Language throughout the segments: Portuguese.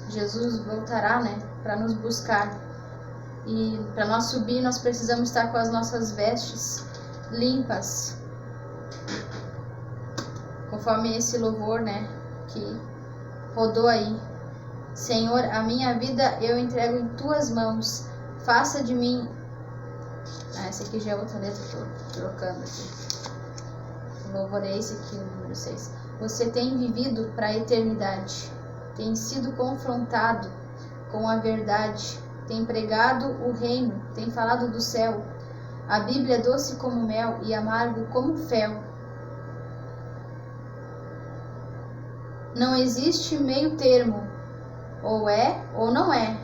Jesus voltará, né, para nos buscar. E para nós subir, nós precisamos estar com as nossas vestes limpas. Conforme esse louvor, né, que rodou aí. Senhor, a minha vida eu entrego em tuas mãos. Faça de mim... essa aqui já é outra letra, tô trocando aqui. O louvor é esse aqui, o número 6. Você tem vivido para a eternidade. Tem sido confrontado com a verdade. Tem pregado o reino. Tem falado do céu. A Bíblia é doce como mel e amargo como fel. Não existe meio termo. Ou é ou não é.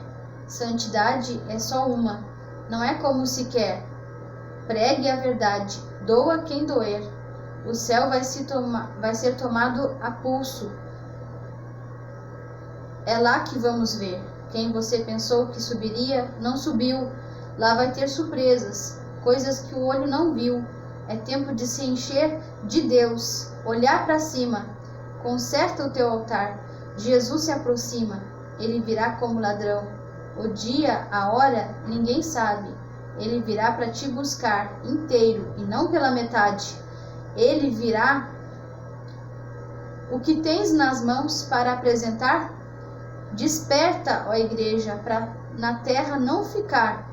Santidade é só uma. Não é como se quer. Pregue a verdade. Doa quem doer. O céu vai ser tomado a pulso. É lá que vamos ver. Quem você pensou que subiria, não subiu. Lá vai ter surpresas, coisas que o olho não viu. É tempo de se encher de Deus, olhar para cima. Conserta o teu altar. Jesus se aproxima. Ele virá como ladrão. O dia, a hora, ninguém sabe. Ele virá para te buscar inteiro e não pela metade. Ele virá. O que tens nas mãos para apresentar? Desperta, ó igreja, para na terra não ficar.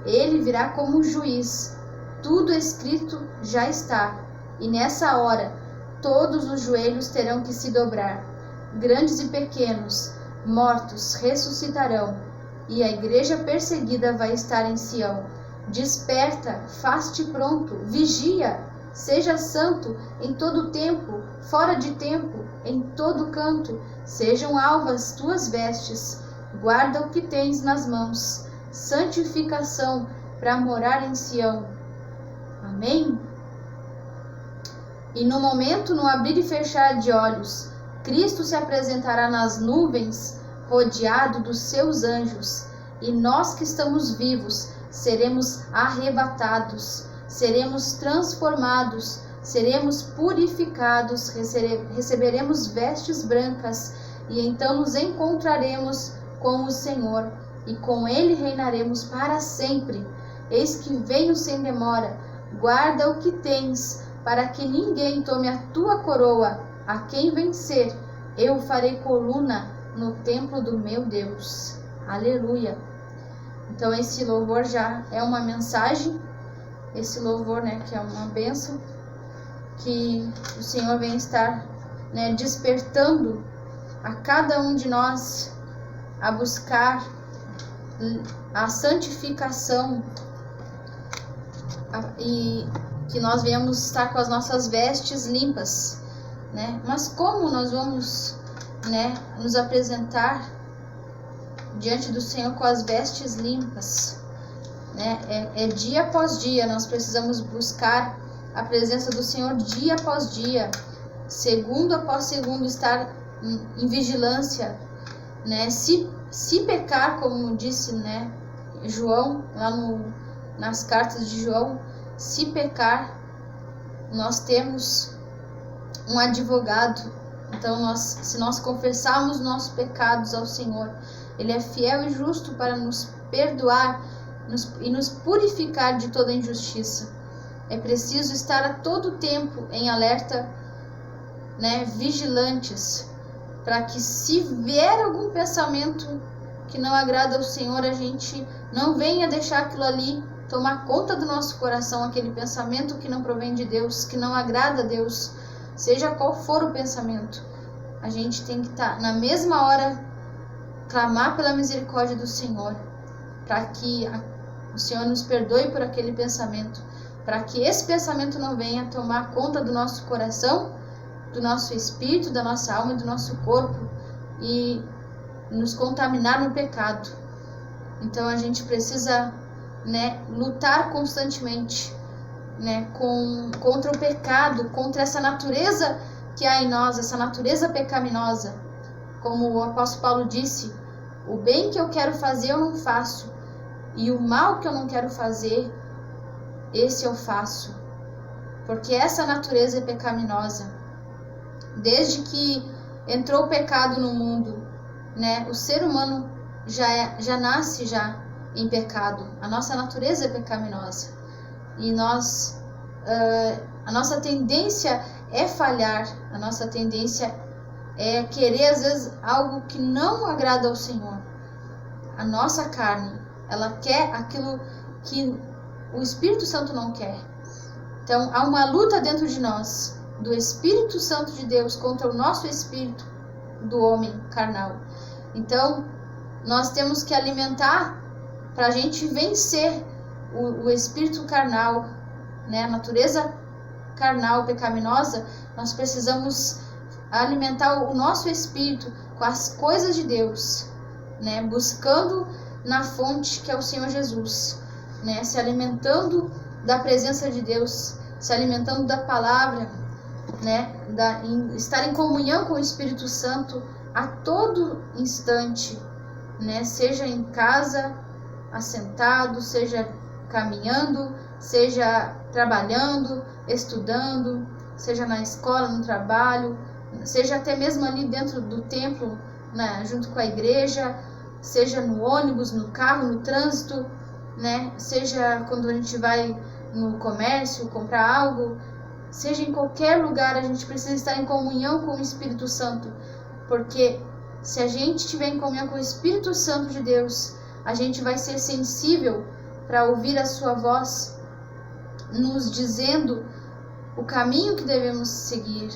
Ele virá como juiz. Tudo escrito já está. E nessa hora, todos os joelhos terão que se dobrar. Grandes e pequenos, mortos, ressuscitarão. E a igreja perseguida vai estar em Sião. Desperta, faz-te pronto, vigia. Seja santo em todo tempo, fora de tempo, em todo canto. Sejam alvas tuas vestes, guarda o que tens nas mãos. Santificação para morar em Sião. Amém? E no momento, no abrir e fechar de olhos, Cristo se apresentará nas nuvens, rodeado dos seus anjos. E nós que estamos vivos, seremos arrebatados. Seremos transformados, seremos purificados, receberemos vestes brancas e então nos encontraremos com o Senhor e com Ele reinaremos para sempre. Eis que venho sem demora, guarda o que tens, para que ninguém tome a tua coroa. A quem vencer, eu farei coluna no templo do meu Deus. Aleluia! Então esse louvor já é uma mensagem. Esse louvor, né, que é uma bênção, que o Senhor vem estar, né, despertando a cada um de nós a buscar a santificação e que nós venhamos estar com as nossas vestes limpas, né? Mas como nós vamos, né, nos apresentar diante do Senhor com as vestes limpas? É dia após dia, nós precisamos buscar a presença do Senhor dia após dia, segundo após segundo, estar em vigilância, né? Se pecar, como disse, né, João, lá nas cartas de João, se pecar, nós temos um advogado. Então, se nós confessarmos nossos pecados ao Senhor, Ele é fiel e justo para nos perdoar e nos purificar de toda injustiça. É preciso estar a todo tempo em alerta, né, vigilantes, para que se vier algum pensamento que não agrada ao Senhor, a gente não venha deixar aquilo ali tomar conta do nosso coração, aquele pensamento que não provém de Deus, que não agrada a Deus, seja qual for o pensamento. A gente tem que estar na mesma hora, clamar pela misericórdia do Senhor, para que o Senhor nos perdoe por aquele pensamento, para que esse pensamento não venha tomar conta do nosso coração, do nosso espírito, da nossa alma e do nosso corpo e nos contaminar no pecado. Então a gente precisa, né, lutar constantemente, né, contra o pecado, contra essa natureza que há em nós, essa natureza pecaminosa. Como o apóstolo Paulo disse, o bem que eu quero fazer eu não faço, e o mal que eu não quero fazer, esse eu faço. Porque essa natureza é pecaminosa. Desde que entrou o pecado no mundo, né, o ser humano já nasce já em pecado. A nossa natureza é pecaminosa. E a nossa tendência é falhar, a nossa tendência é querer, às vezes, algo que não agrada ao Senhor. A nossa carne, ela quer aquilo que o Espírito Santo não quer. Então, há uma luta dentro de nós, do Espírito Santo de Deus contra o nosso espírito do homem carnal. Então, nós temos que alimentar para a gente vencer o espírito carnal, né? A natureza carnal, pecaminosa. Nós precisamos alimentar o nosso espírito com as coisas de Deus, né? Buscando na fonte que é o Senhor Jesus, né? Se alimentando da presença de Deus, se alimentando da palavra, né? Estar em comunhão com o Espírito Santo a todo instante, né? Seja em casa, assentado, seja caminhando, seja trabalhando, estudando, seja na escola, no trabalho, seja até mesmo ali dentro do templo, né, junto com a igreja, seja no ônibus, no carro, no trânsito, né, seja quando a gente vai no comércio comprar algo, seja em qualquer lugar, a gente precisa estar em comunhão com o Espírito Santo, porque se a gente estiver em comunhão com o Espírito Santo de Deus, a gente vai ser sensível para ouvir a sua voz, nos dizendo o caminho que devemos seguir,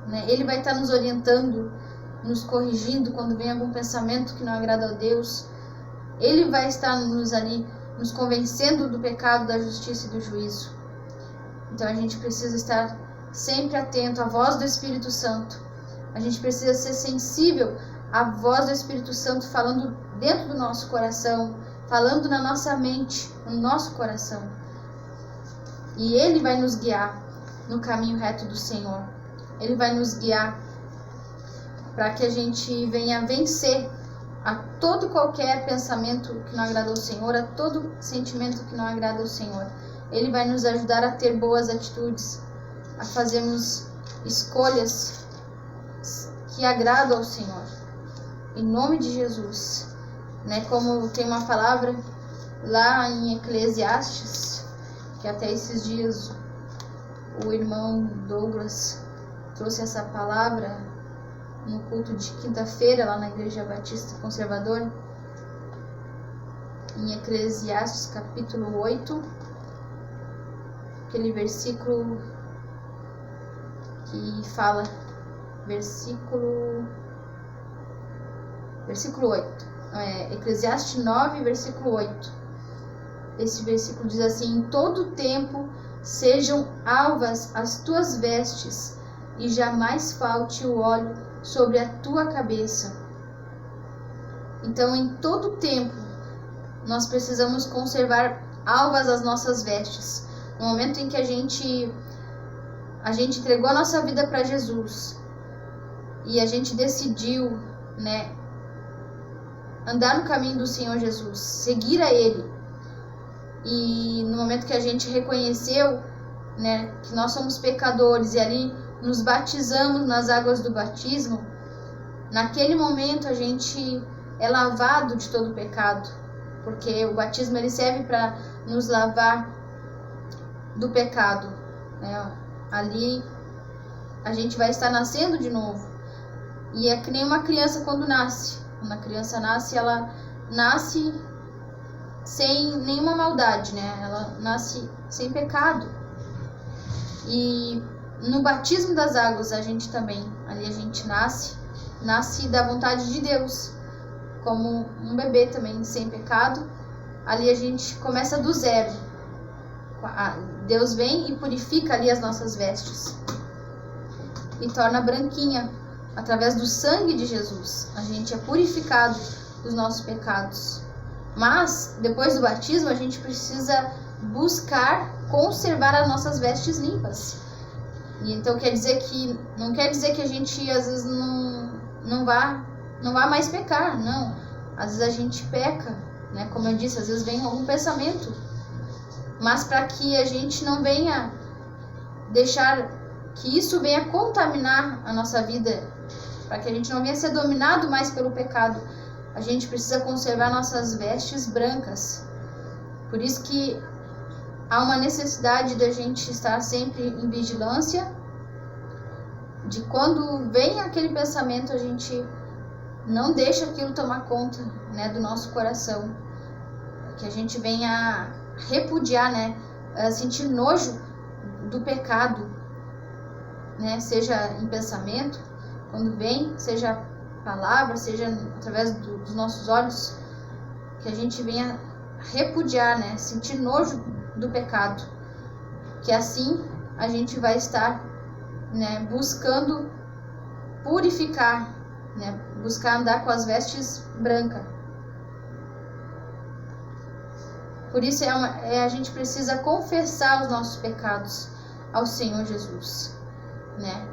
né? Ele vai estar nos orientando, nos corrigindo quando vem algum pensamento que não agrada a Deus. Ele vai estar nos convencendo do pecado, da justiça e do juízo. Então a gente precisa estar sempre atento à voz do Espírito Santo. A gente precisa ser sensível à voz do Espírito Santo falando dentro do nosso coração, falando na nossa mente, no nosso coração. E Ele vai nos guiar no caminho reto do Senhor. Ele vai nos guiar para que a gente venha vencer a todo qualquer pensamento que não agrada ao Senhor, a todo sentimento que não agrada ao Senhor. Ele vai nos ajudar a ter boas atitudes, a fazermos escolhas que agradam ao Senhor. Em nome de Jesus. Né? Como tem uma palavra lá em Eclesiastes, que até esses dias o irmão Douglas trouxe essa palavra no culto de quinta-feira lá na Igreja Batista Conservadora, em Eclesiastes capítulo 8, aquele versículo que fala, versículo 8, Eclesiastes 9, versículo 8. Esse versículo diz assim: em todo tempo sejam alvas as tuas vestes, e jamais falte o óleo sobre a tua cabeça. Então, em todo tempo, nós precisamos conservar alvas as nossas vestes. No momento em que a gente entregou a nossa vida para Jesus e a gente decidiu, né, andar no caminho do Senhor Jesus, seguir a Ele, e no momento que a gente reconheceu, né, que nós somos pecadores e ali nos batizamos nas águas do batismo, naquele momento a gente é lavado de todo o pecado, porque o batismo ele serve para nos lavar do pecado, né? Ali a gente vai estar nascendo de novo, e é que nem uma criança quando nasce. Quando a criança nasce, ela nasce sem nenhuma maldade, né? Ela nasce sem pecado. E no batismo das águas a gente também, ali a gente nasce da vontade de Deus, como um bebê também sem pecado. Ali a gente começa do zero. Deus vem e purifica ali as nossas vestes e torna branquinha através do sangue de Jesus. A gente é purificado dos nossos pecados. Mas depois do batismo a gente precisa buscar conservar as nossas vestes limpas. E então não quer dizer que a gente às vezes não vá mais pecar, não. Às vezes a gente peca, né? Como eu disse, às vezes vem algum pensamento, mas para que a gente não venha deixar que isso venha contaminar a nossa vida para que a gente não venha ser dominado mais pelo pecado, a gente precisa conservar nossas vestes brancas. Por isso que há uma necessidade da gente estar sempre em vigilância, de quando vem aquele pensamento, a gente não deixa aquilo tomar conta, né, do nosso coração, que a gente venha repudiar, né, sentir nojo do pecado, né, seja em pensamento, quando vem, seja palavra, seja através dos nossos olhos, que a gente venha repudiar, né, sentir nojo do pecado, que assim a gente vai estar, né, buscando purificar, né, buscar andar com as vestes brancas. Por isso a gente precisa confessar os nossos pecados ao Senhor Jesus, né?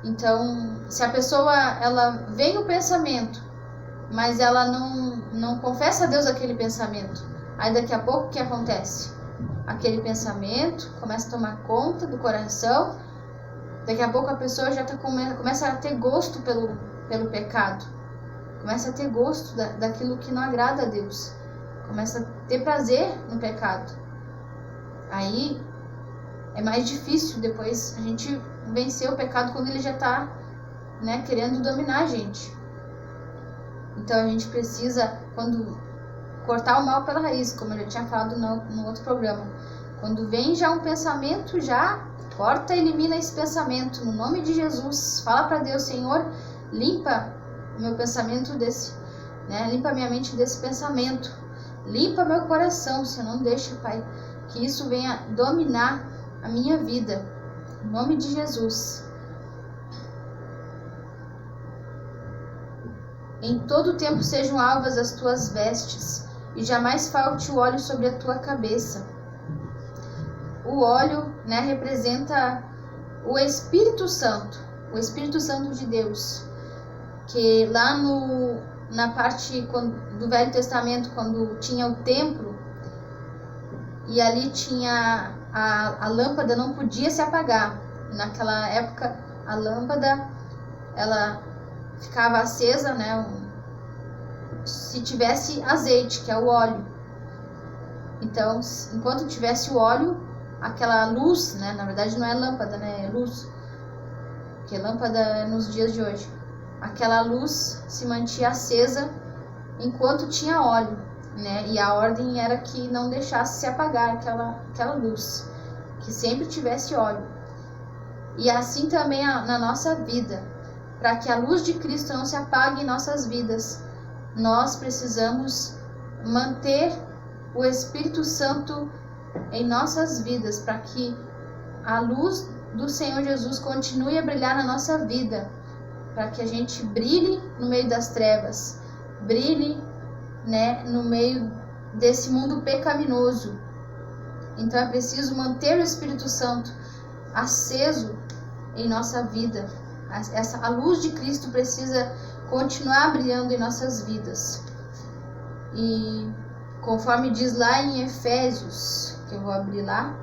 Então, se a pessoa, ela vem o pensamento, mas ela não confessa a Deus aquele pensamento, aí daqui a pouco o que acontece? Aquele pensamento começa a tomar conta do coração, daqui a pouco a pessoa já começa a ter gosto pelo pecado, começa a ter gosto daquilo que não agrada a Deus, começa a ter prazer no pecado. Aí é mais difícil depois a gente vencer o pecado quando ele já está, né, querendo dominar a gente. Então a gente precisa, quando cortar o mal pela raiz, como eu já tinha falado no outro programa, quando vem já um pensamento, já corta e elimina esse pensamento no nome de Jesus. Fala para Deus: Senhor, limpa meu pensamento desse, né, limpa minha mente desse pensamento, limpa meu coração, Senhor, não deixa, Pai, que isso venha dominar a minha vida, em nome de Jesus. Em todo tempo sejam alvas as tuas vestes, e jamais falte o óleo sobre a tua cabeça. O óleo, né, representa o Espírito Santo de Deus, que lá na parte do Velho Testamento, quando tinha o templo, e ali tinha a lâmpada, não podia se apagar. Naquela época, a lâmpada, ela ficava acesa, né, se tivesse azeite, que é o óleo. Então, enquanto tivesse o óleo, aquela luz, né, na verdade não é lâmpada, né, é luz, porque lâmpada é nos dias de hoje. Aquela luz se mantinha acesa enquanto tinha óleo, né? E a ordem era que não deixasse se apagar aquela luz, que sempre tivesse óleo. E assim também na nossa vida, para que a luz de Cristo não se apague em nossas vidas, nós precisamos manter o Espírito Santo em nossas vidas, para que a luz do Senhor Jesus continue a brilhar na nossa vida, para que a gente brilhe no meio das trevas, brilhe, né, no meio desse mundo pecaminoso. Então é preciso manter o Espírito Santo aceso em nossa vida. A luz de Cristo precisa continuar brilhando em nossas vidas. E conforme diz lá em Efésios, que eu vou abrir lá,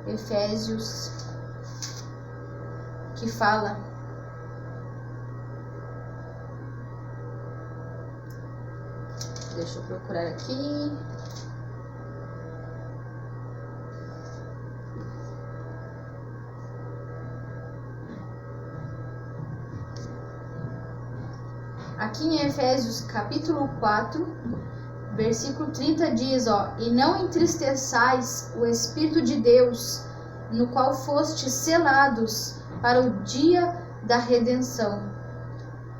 Efésios, que fala: deixa eu procurar aqui. Aqui em Efésios capítulo 4, versículo 30 diz, e não entristeçais o Espírito de Deus, no qual fostes selados para o dia da redenção.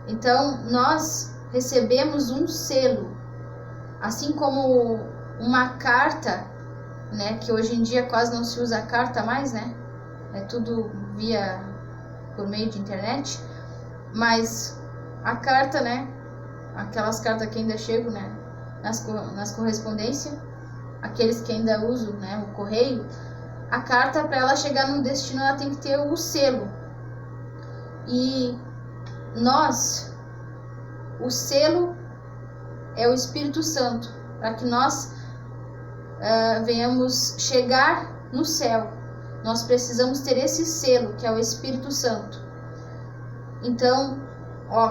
Então, nós recebemos um selo, assim como uma carta, né, que hoje em dia quase não se usa carta mais, né, é tudo por meio de internet, mas a carta, né, aquelas cartas que ainda chegam, né, nas correspondências, aqueles que ainda usam, né, o correio, a carta, para ela chegar no destino, ela tem que ter o selo. E o selo é o Espírito Santo, para que nós venhamos chegar no céu. Nós precisamos ter esse selo, que é o Espírito Santo. Então,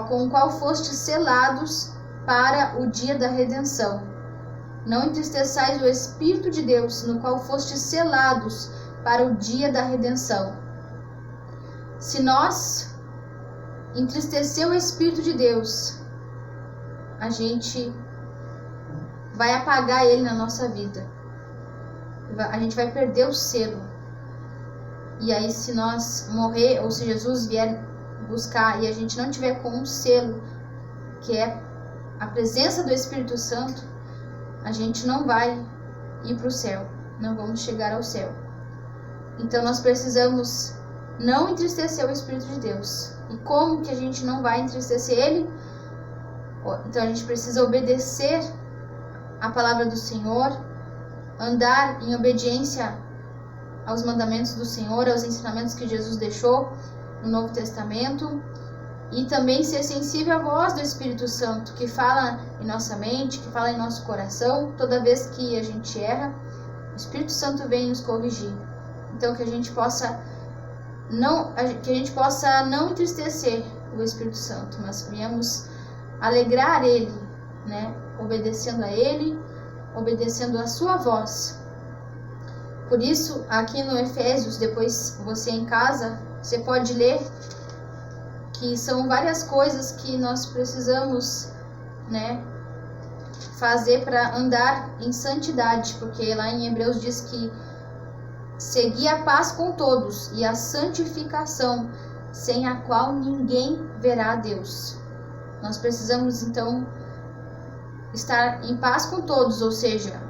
com o qual fostes selados para o dia da redenção. Não entristeçais o Espírito de Deus, no qual fostes selados para o dia da redenção. Se nós entristecer o Espírito de Deus, a gente vai apagar ele na nossa vida. A gente vai perder o selo. E aí, se nós morrer, ou se Jesus vier buscar e a gente não tiver com um selo, que é a presença do Espírito Santo, a gente não vai ir para o céu, não vamos chegar ao céu. Então nós precisamos não entristecer o Espírito de Deus. E como que a gente não vai entristecer ele? Então a gente precisa obedecer a palavra do Senhor, andar em obediência aos mandamentos do Senhor, aos ensinamentos que Jesus deixou no Novo Testamento, e também ser sensível à voz do Espírito Santo, que fala em nossa mente, que fala em nosso coração. Toda vez que a gente erra, o Espírito Santo vem nos corrigir. Então que a gente possa não entristecer o Espírito Santo, mas viemos alegrar ele, né? Obedecendo a ele, obedecendo a sua voz. Por isso, aqui no Efésios, depois você em casa, você pode ler que são várias coisas que nós precisamos, né, fazer para andar em santidade, porque lá em Hebreus diz que seguir a paz com todos e a santificação, sem a qual ninguém verá a Deus. Nós precisamos então estar em paz com todos, ou seja,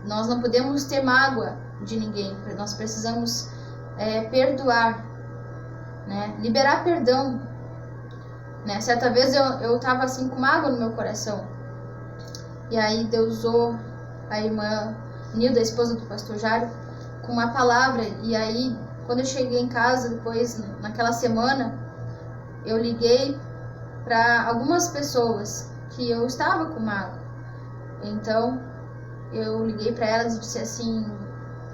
nós não podemos ter mágoa de ninguém, nós precisamos perdoar, né? Liberar perdão, né? Certa vez eu estava assim com mágoa no meu coração, e aí Deus usou a irmã Nilda, a esposa do pastor Jário, com uma palavra. E aí quando eu cheguei em casa depois, naquela semana, eu liguei para algumas pessoas que eu estava com mágoa. Então eu liguei para elas e disse assim: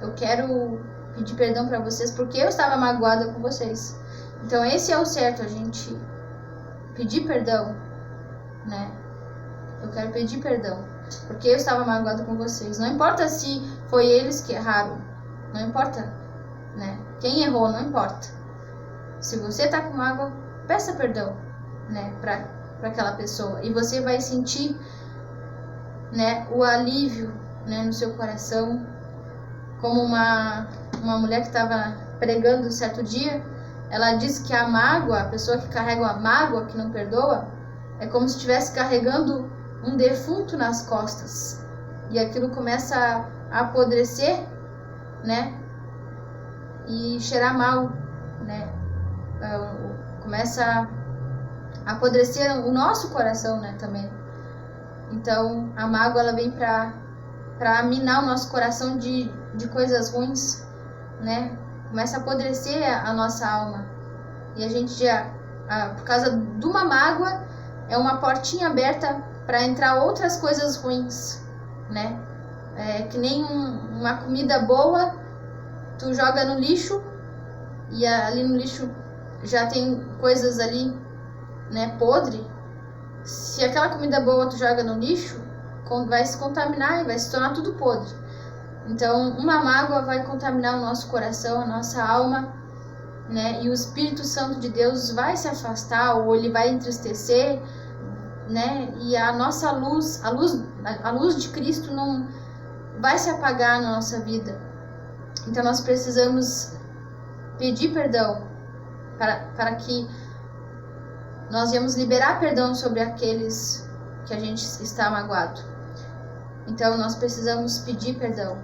eu quero pedir perdão para vocês porque eu estava magoada com vocês. Então esse é o certo, a gente pedir perdão, né? Eu quero pedir perdão porque eu estava magoada com vocês. Não importa se foi eles que erraram, não importa, né? Quem errou, não importa. Se você tá com mágoa, peça perdão, né, para aquela pessoa, e você vai sentir, né, o alívio, né, no seu coração. Como uma mulher que estava pregando certo dia, ela disse que a mágoa, a pessoa que carrega uma mágoa, que não perdoa, é como se estivesse carregando um defunto nas costas, e aquilo começa a apodrecer, né, e cheirar mal, né, começa a apodrecer o nosso coração, né, também. Então a mágoa, ela vem para minar o nosso coração de coisas ruins, né, começa a apodrecer a nossa alma, e a gente já, por causa de uma mágoa, é uma portinha aberta para entrar outras coisas ruins, né? É que nem uma comida boa, tu joga no lixo, e ali no lixo já tem coisas ali, né, podre. Se aquela comida boa tu joga no lixo, vai se contaminar e vai se tornar tudo podre. Então uma mágoa vai contaminar o nosso coração, a nossa alma, né? E o Espírito Santo de Deus vai se afastar, ou ele vai entristecer, né? E a nossa luz, a luz de Cristo não vai se apagar na nossa vida. Então nós precisamos pedir perdão para que nós venhamos liberar perdão sobre aqueles que a gente está magoado. Então nós precisamos pedir perdão.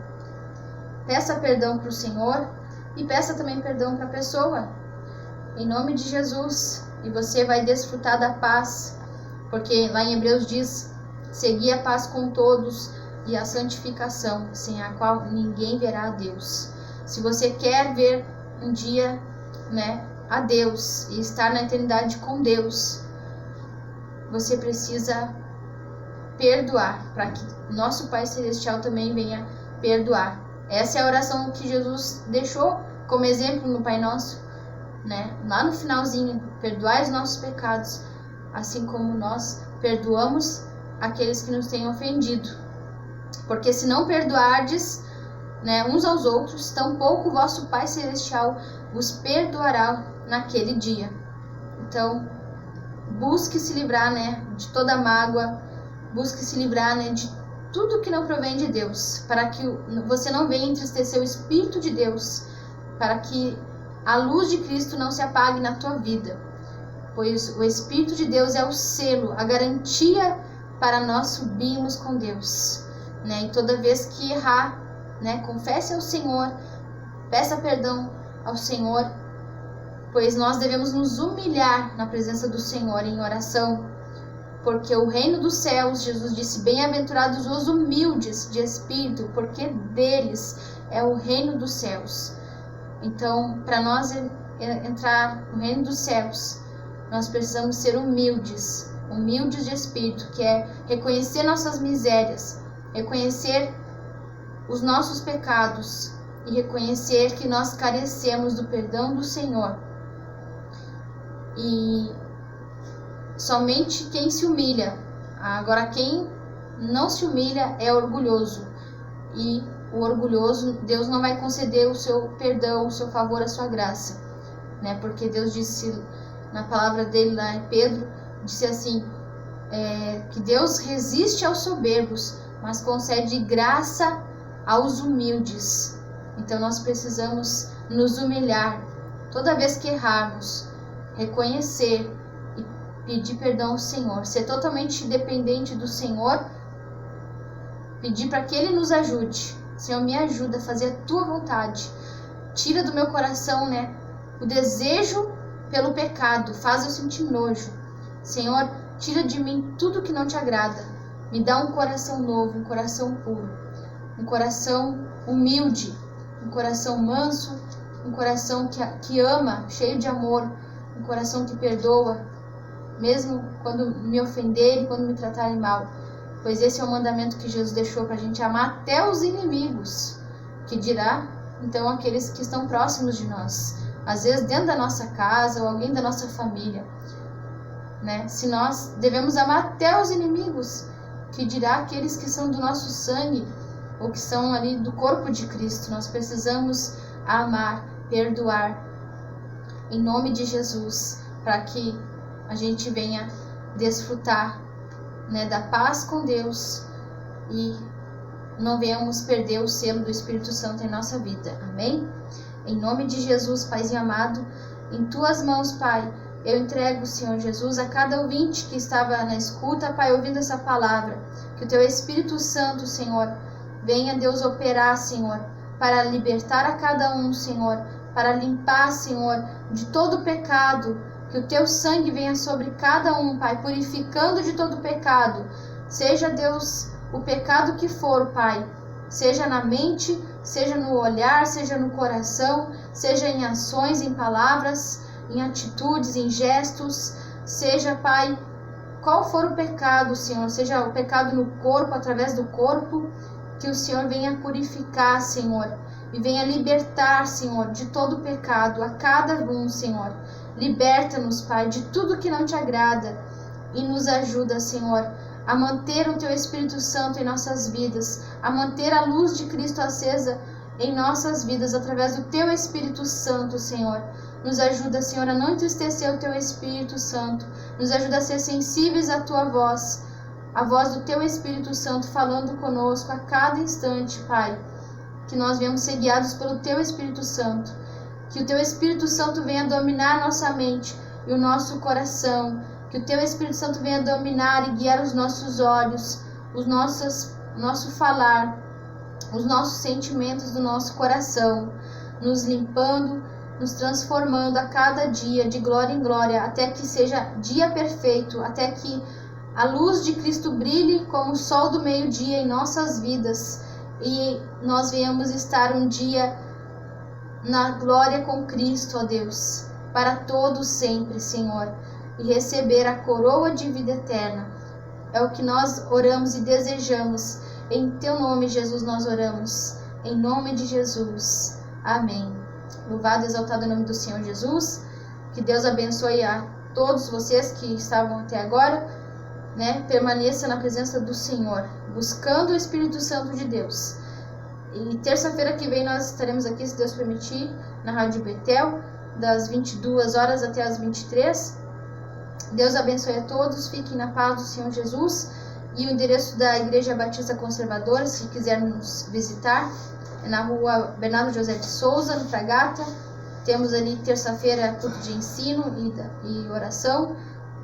Peça perdão para o Senhor e peça também perdão para a pessoa, em nome de Jesus, e você vai desfrutar da paz, porque lá em Hebreus diz: seguir a paz com todos e a santificação, sem a qual ninguém verá a Deus. Se você quer ver um dia, né, a Deus e estar na eternidade com Deus, você precisa perdoar, para que nosso Pai Celestial também venha perdoar. Essa é a oração que Jesus deixou como exemplo no Pai Nosso, né? Lá no finalzinho: perdoai os nossos pecados, assim como nós perdoamos aqueles que nos têm ofendido. Porque se não perdoardes, né, uns aos outros, tampouco o vosso Pai Celestial vos perdoará naquele dia. Então, busque se livrar, né, de toda mágoa, busque se livrar, né, de tudo que não provém de Deus, para que você não venha entristecer o Espírito de Deus, para que a luz de Cristo não se apague na tua vida, pois o Espírito de Deus é o selo, a garantia para nós subirmos com Deus, né? E toda vez que errar, né, confesse ao Senhor, peça perdão ao Senhor, pois nós devemos nos humilhar na presença do Senhor em oração, porque o reino dos céus, Jesus disse, bem-aventurados os humildes de espírito, porque deles é o reino dos céus. Então, para nós entrar no reino dos céus, nós precisamos ser humildes de espírito, que é reconhecer nossas misérias, reconhecer os nossos pecados e reconhecer que nós carecemos do perdão do Senhor. E somente quem se humilha, agora quem não se humilha é orgulhoso, e o orgulhoso, Deus não vai conceder o seu perdão, o seu favor, a sua graça, né? Porque Deus disse na palavra dele lá em Pedro, disse assim, que Deus resiste aos soberbos, mas concede graça aos humildes. Então nós precisamos nos humilhar toda vez que errarmos, reconhecer e pedir perdão ao Senhor, ser totalmente dependente do Senhor, pedir para que Ele nos ajude. Senhor, me ajuda a fazer a tua vontade, tira do meu coração, né, o desejo pelo pecado, faz eu sentir nojo. Senhor, tira de mim tudo que não te agrada, me dá um coração novo, um coração puro, um coração humilde, um coração manso, um coração que ama, cheio de amor, um coração que perdoa, mesmo quando me ofenderem, quando me tratarem mal. Pois esse é o mandamento que Jesus deixou para a gente amar até os inimigos, que dirá, então, aqueles que estão próximos de nós, às vezes dentro da nossa casa ou alguém da nossa família, né? Se nós devemos amar até os inimigos, que dirá aqueles que são do nosso sangue, ou que são ali do corpo de Cristo. Nós precisamos amar, perdoar, em nome de Jesus, para que a gente venha desfrutar, né, da paz com Deus e não venhamos perder o selo do Espírito Santo em nossa vida. Amém? Em nome de Jesus, Paizinho amado, em tuas mãos, Pai, eu entrego, Senhor Jesus, a cada ouvinte que estava na escuta, Pai, ouvindo essa palavra, que o teu Espírito Santo, Senhor, venha, Deus, operar, Senhor, para libertar a cada um, Senhor, para limpar, Senhor, de todo pecado, que o teu sangue venha sobre cada um, Pai, purificando de todo pecado, seja, Deus, o pecado que for, Pai, seja na mente, seja no olhar, seja no coração, seja em ações, em palavras, em atitudes, em gestos, seja, Pai, qual for o pecado, Senhor, seja o pecado no corpo, através do corpo, que o Senhor venha purificar, Senhor, e venha libertar, Senhor, de todo pecado, a cada um, Senhor. Liberta-nos, Pai, de tudo que não te agrada e nos ajuda, Senhor, a manter o teu Espírito Santo em nossas vidas, a manter a luz de Cristo acesa em nossas vidas através do teu Espírito Santo, Senhor. Nos ajuda, Senhor, a não entristecer o teu Espírito Santo. Nos ajuda a ser sensíveis à tua voz, a voz do teu Espírito Santo falando conosco a cada instante, Pai. Que nós venhamos ser guiados pelo teu Espírito Santo. Que o teu Espírito Santo venha dominar nossa mente e o nosso coração. Que o teu Espírito Santo venha dominar e guiar os nossos olhos, nosso falar, os nossos sentimentos do nosso coração, nos limpando, nos transformando a cada dia de glória em glória, até que seja dia perfeito, até que a luz de Cristo brilhe como o sol do meio-dia em nossas vidas e nós venhamos estar um dia na glória com Cristo, ó Deus, para todos sempre, Senhor, e receber a coroa de vida eterna. É o que nós oramos e desejamos. Em teu nome, Jesus, nós oramos. Em nome de Jesus. Amém. Louvado e exaltado o nome do Senhor Jesus. Que Deus abençoe a todos vocês que estavam até agora, né, permaneça na presença do Senhor, buscando o Espírito Santo de Deus. E terça-feira que vem nós estaremos aqui, se Deus permitir, na Rádio Betel, das 22 horas até as 23. Deus abençoe a todos, fiquem na paz do Senhor Jesus. E o endereço da Igreja Batista Conservadora, se quiser nos visitar, é na rua Bernardo José de Souza, no Fragata. Temos ali terça-feira culto de ensino e oração.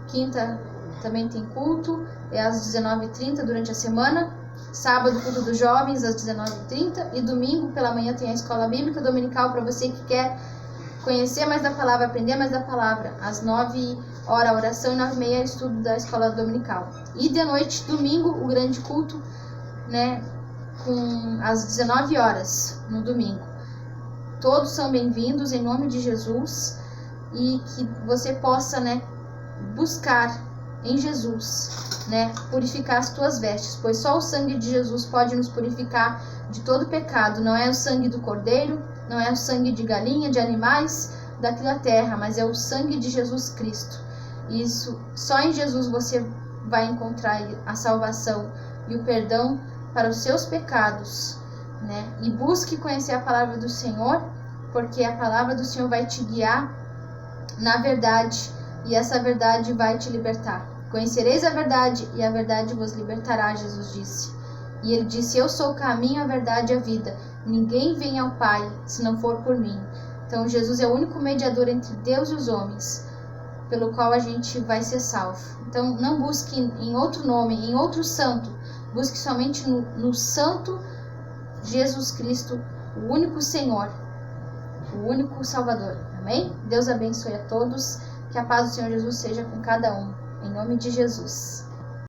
Quinta também tem culto, é às 19h30 durante a semana. Sábado, culto dos jovens, às 19h30. E domingo, pela manhã, tem a escola bíblica dominical para você que quer conhecer mais da palavra, aprender mais da palavra. Às 9h, a oração, e 9h30, estudo da escola dominical. E de noite, domingo, o grande culto, né, às 19 horas, no domingo. Todos são bem-vindos, em nome de Jesus. E que você possa, né, buscar em Jesus, né, purificar as tuas vestes, pois só o sangue de Jesus pode nos purificar de todo pecado. Não é o sangue do cordeiro, não é o sangue de galinha, de animais daqui da terra, mas é o sangue de Jesus Cristo. Isso, só em Jesus você vai encontrar a salvação e o perdão para os seus pecados, né? E busque conhecer a palavra do Senhor, porque a palavra do Senhor vai te guiar na verdade, e essa verdade vai te libertar. Conhecereis a verdade, e a verdade vos libertará, Jesus disse. E ele disse, eu sou o caminho, a verdade e a vida. Ninguém vem ao Pai, se não for por mim. Então, Jesus é o único mediador entre Deus e os homens, pelo qual a gente vai ser salvo. Então, não busque em outro nome, em outro santo. Busque somente no Santo Jesus Cristo, o único Senhor, o único Salvador. Amém? Deus abençoe a todos. Que a paz do Senhor Jesus seja com cada um. Em nome de Jesus.